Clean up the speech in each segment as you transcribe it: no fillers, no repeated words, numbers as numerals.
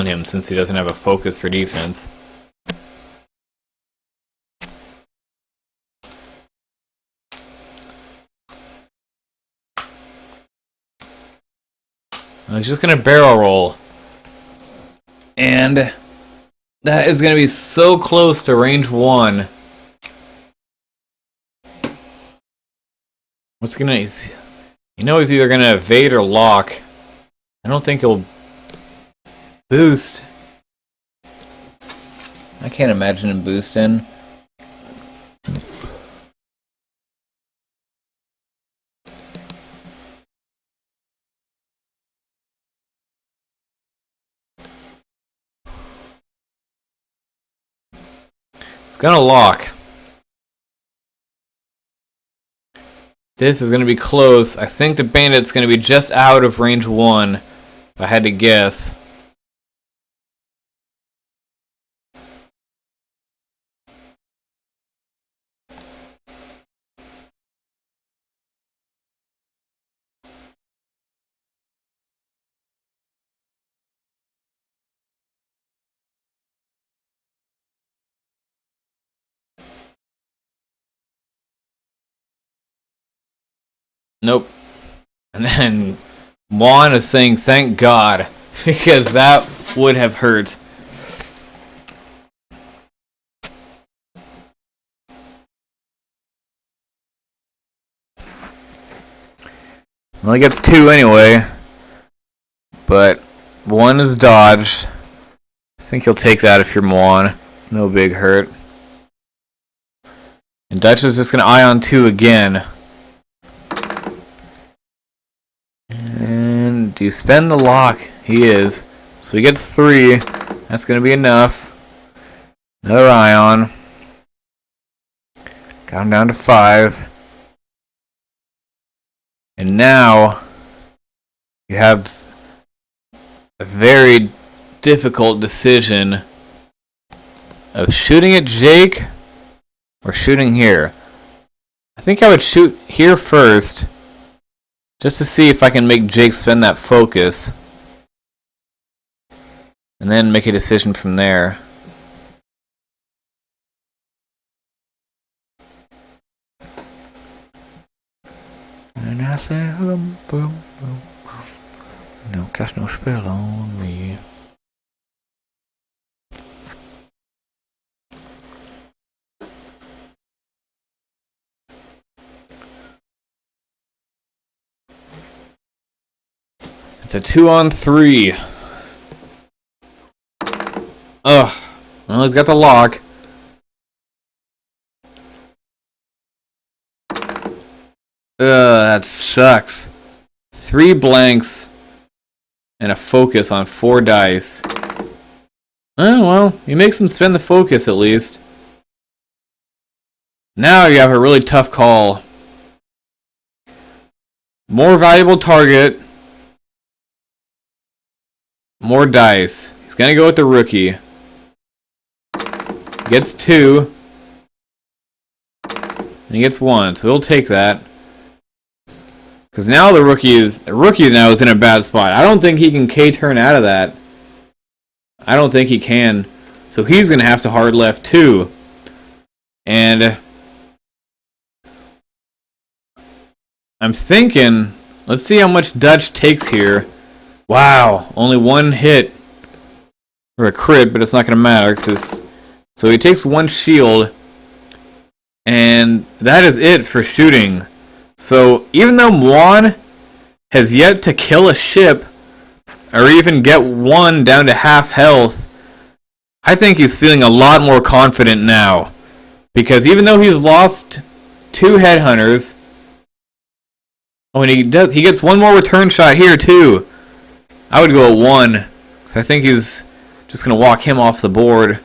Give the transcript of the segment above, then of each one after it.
him since he doesn't have a focus for defense. He's just gonna barrel roll. And that is gonna be so close to range 1. What's gonna... You know he's either gonna evade or lock. I don't think he'll boost. I can't imagine him boosting. It's gonna lock. This is gonna be close. I think the bandit's gonna be just out of range 1, if I had to guess. Nope. And then Mu0n is saying thank God, because that would have hurt. Well, he gets 2 anyway, but 1 is dodged. I think you'll take that if you're Mu0n. It's no big hurt. And Dutch is just going to eye on 2 again. And do you spend the lock? He is. So he gets 3. That's going to be enough. Another ion. Got him down to 5. And now you have a very difficult decision of shooting at Jake or shooting here. I think I would shoot here first, just to see if I can make Jake spend that focus, and then make a decision from there. And I say, boom, boom. Don't cast no spell on me. It's a 2-on-3. Ugh. Well, he's got the lock. That sucks. 3 blanks and a focus on 4 dice. Oh, well, he makes him spend the focus at least. Now you have a really tough call. More valuable target. More dice. He's gonna go with the rookie. Gets 2. And he gets 1, so he'll take that. Because now the rookie now is in a bad spot. I don't think he can K-turn out of that. I don't think he can. So he's gonna have to hard left too. And I'm thinking, let's see how much Dutch takes here. Wow, only 1 hit or a crit, but it's not gonna matter because so he takes 1 shield, and that is it for shooting. So even though Mu0n has yet to kill a ship or even get 1 down to half health, I think he's feeling a lot more confident now, because even though he's lost 2 headhunters, and he gets 1 more return shot here too. I would go at 1, because I think he's just going to walk him off the board.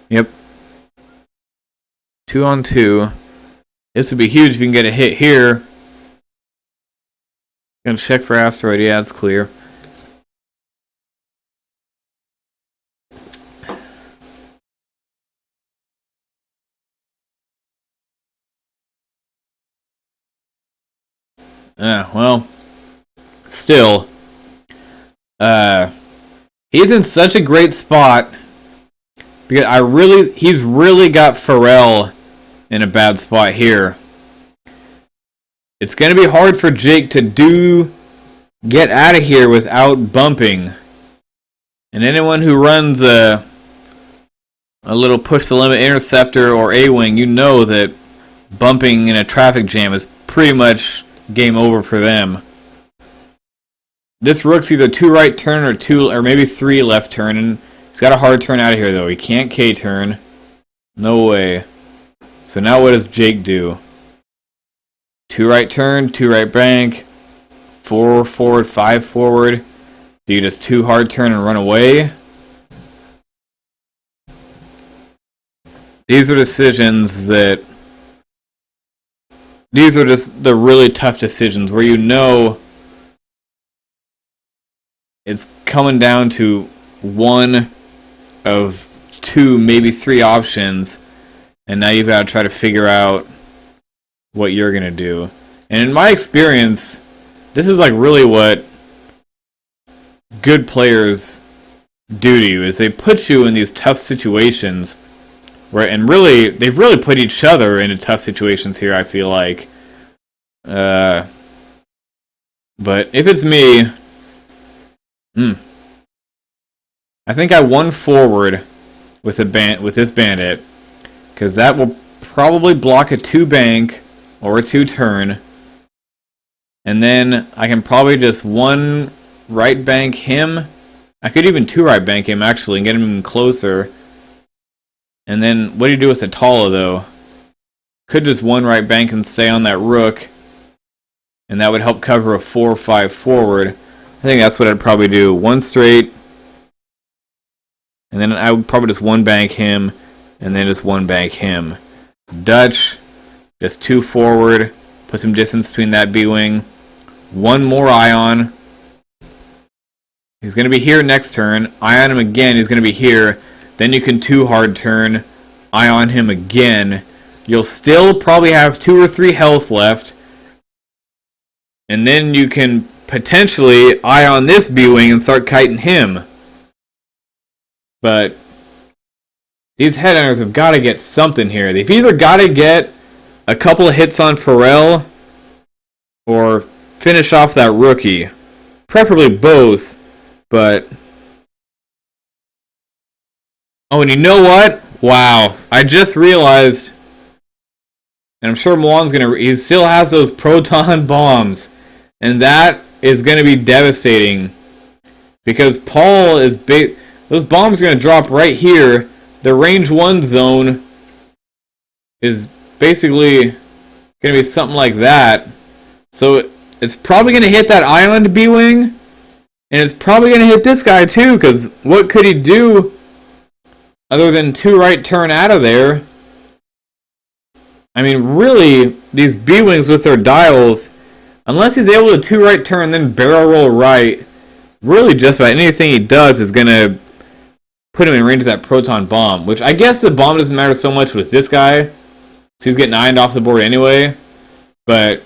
Yep. 2-on-2. This would be huge if you can get a hit here. Gonna check for asteroid. Yeah, it's clear. Yeah, well, still, he's in such a great spot because he's really got Pharrell in a bad spot here. It's going to be hard for Jake to get out of here without bumping. And anyone who runs a little push the limit interceptor or A-wing, you know that bumping in a traffic jam is pretty much game over for them. This rook's either 2 right turn or maybe 3 left turn, and he's got a hard turn out of here though. He can't K-turn. No way. So now what does Jake do? 2 right turn, 2 right bank, 4 forward, 5 forward. Do you just 2 hard turn and run away? These are decisions that... These are just the really tough decisions where you know it's coming down to one of 2, maybe 3 options, and now you've got to try to figure out what you're going to do. And in my experience, this is like really what good players do to you, is they put you in these tough situations where, and really, they've really put each other into tough situations here, I feel like. But if it's me, I think I won forward with this bandit, because that will probably block a 2 bank or a 2 turn, and then I can probably just 1 right bank him. I could even 2 right bank him actually and get him even closer. And then what do you do with the Tala though? Could just 1 right bank and stay on that rook, and that would help cover a 4-5 forward. I think that's what I'd probably do. 1 straight, and then I would probably just 1 bank him, and then just 1 bank him. Dutch, just 2 forward, put some distance between that B-wing. 1 more ion. He's going to be here next turn. Ion him again, he's going to be here. Then you can 2 hard turn, ion him again. You'll still probably have 2 or 3 health left. And then you can potentially ion this B-wing and start kiting him. But these headhunters have got to get something here. They've either got to get a couple of hits on Pharrell or finish off that rookie. Preferably both, but... Oh, and you know what? Wow. I just realized, and I'm sure Mu0n's gonna... He still has those proton bombs. And that is going to be devastating. Because Paul is... Those bombs are going to drop right here. The range 1 zone is basically going to be something like that. So it's probably going to hit that island B-wing. And it's probably going to hit this guy too. Because what could he do other than 2 right turn out of there? I mean, really, these B-wings with their dials, unless he's able to 2 right turn then barrel roll right, really just about anything he does is going to put him in range of that proton bomb. Which I guess the bomb doesn't matter so much with this guy, so he's getting ioned off the board anyway. But,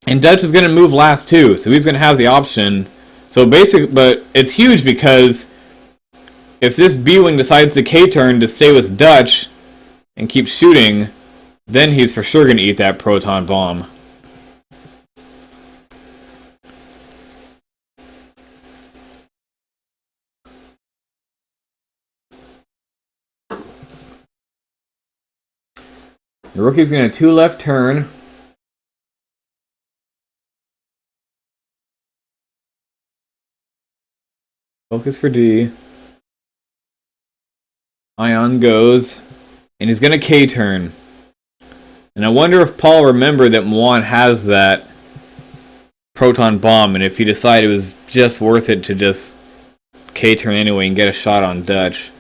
and Dutch is going to move last too, so he's going to have the option. So but it's huge because if this B-wing decides to K-turn to stay with Dutch and keep shooting, then he's for sure going to eat that proton bomb. The rookie's going to 2 left turn. Focus for D. Ion goes. And he's going to K-turn. And I wonder if Paul remembered that Mu0n has that proton bomb, and if he decided it was just worth it to just K-turn anyway and get a shot on Dutch.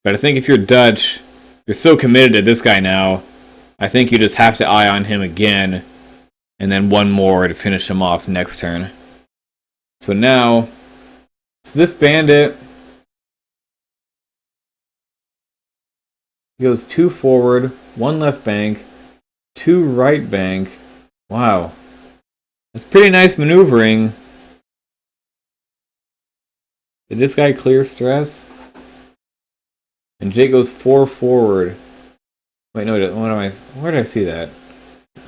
But I think if you're Dutch, you're so committed to this guy now, I think you just have to ion him again, and then 1 more to finish him off next turn. So now, this bandit goes 2 forward, 1 left bank, 2 right bank. Wow. It's pretty nice maneuvering. Did this guy clear stress? And Jake goes 4 forward. Wait, no, where did I see that?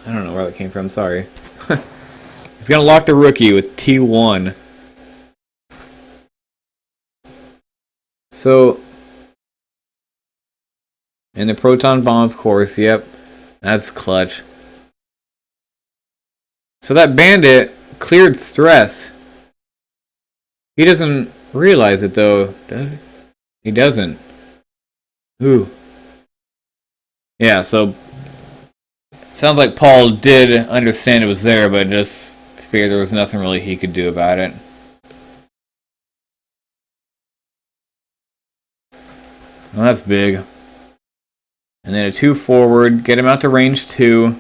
I don't know where that came from, sorry. He's gonna lock the rookie with T1. So, and the proton bomb, of course, yep. That's clutch. So that bandit cleared stress. He doesn't realize it though, does he? He doesn't. Ooh. Yeah, so sounds like Paul did understand it was there, but just figured there was nothing really he could do about it. Well, that's big. And then a 2 forward, get him out to range 2.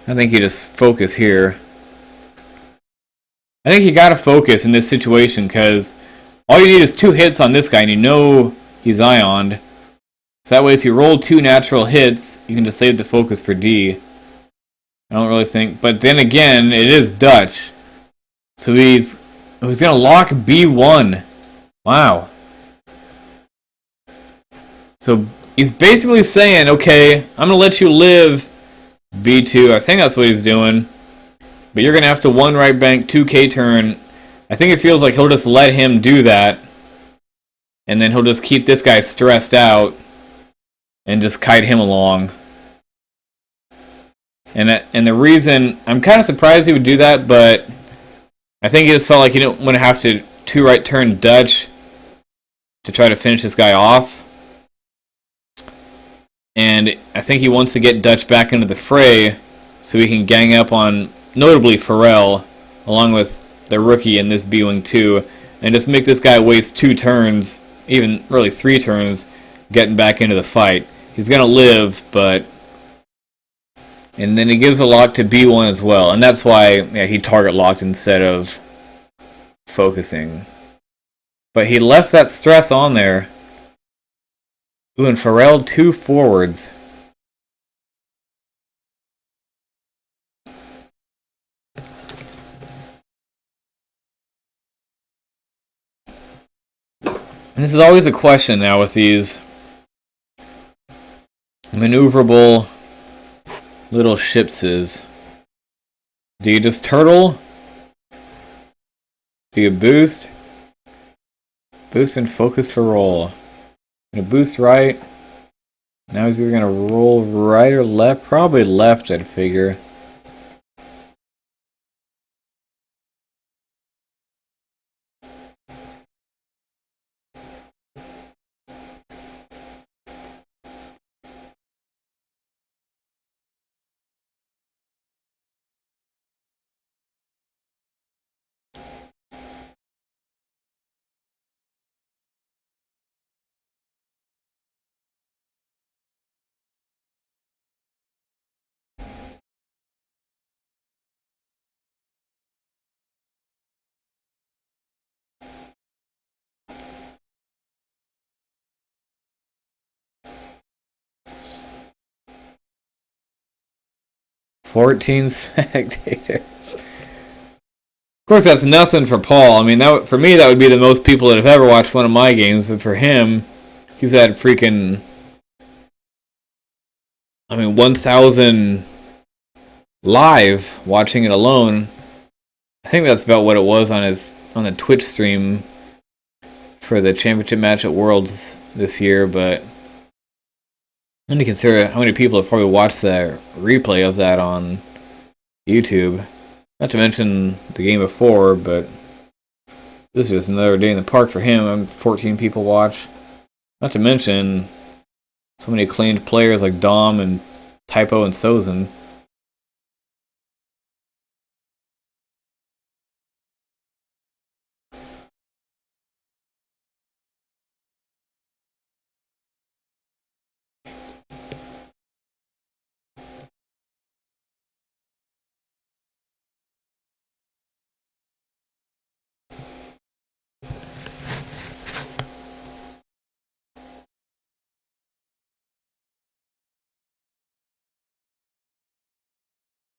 I think you just focus here. I think you gotta focus in this situation, because all you need is 2 hits on this guy, and you know he's ioned. So that way, if you roll 2 natural hits, you can just save the focus for D. I don't really think... But then again, it is Dutch. So he's gonna lock B1. Wow. So he's basically saying, okay, I'm gonna let you live B2. I think that's what he's doing. But you're gonna have to 1 right bank, 2 K-turn. I think it feels like he'll just let him do that. And then he'll just keep this guy stressed out. And just kite him along. And the reason... I'm kind of surprised he would do that, but... I think he just felt like he didn't want to have to 2 right turn Dutch to try to finish this guy off. And I think he wants to get Dutch back into the fray so he can gang up on, notably, Pharrell, along with the rookie in this B-Wing 2, and just make this guy waste 2 turns, even really 3 turns, getting back into the fight. He's going to live, but... And then he gives a lock to B1 as well, and that's why he target locked instead of focusing. But he left that stress on there. Ooh, and Pharrell 2 forwards. And this is always the question now with these maneuverable little shipses. Do you just turtle? Do you boost? Boost and focus to roll. Gonna boost right. Now he's either gonna roll right or left. Probably left, I'd figure. "14 spectators." Of course, that's nothing for Paul. I mean, for me, that would be the most people that have ever watched one of my games. But for him, he's had freaking... 1,000 live watching it alone. I think that's about what it was on the Twitch stream for the championship match at Worlds this year. But I need to consider how many people have probably watched the replay of that on YouTube. Not to mention the game before, but this is just another day in the park for him. 14 people watch. Not to mention so many acclaimed players like Dom and Typo and Sozin.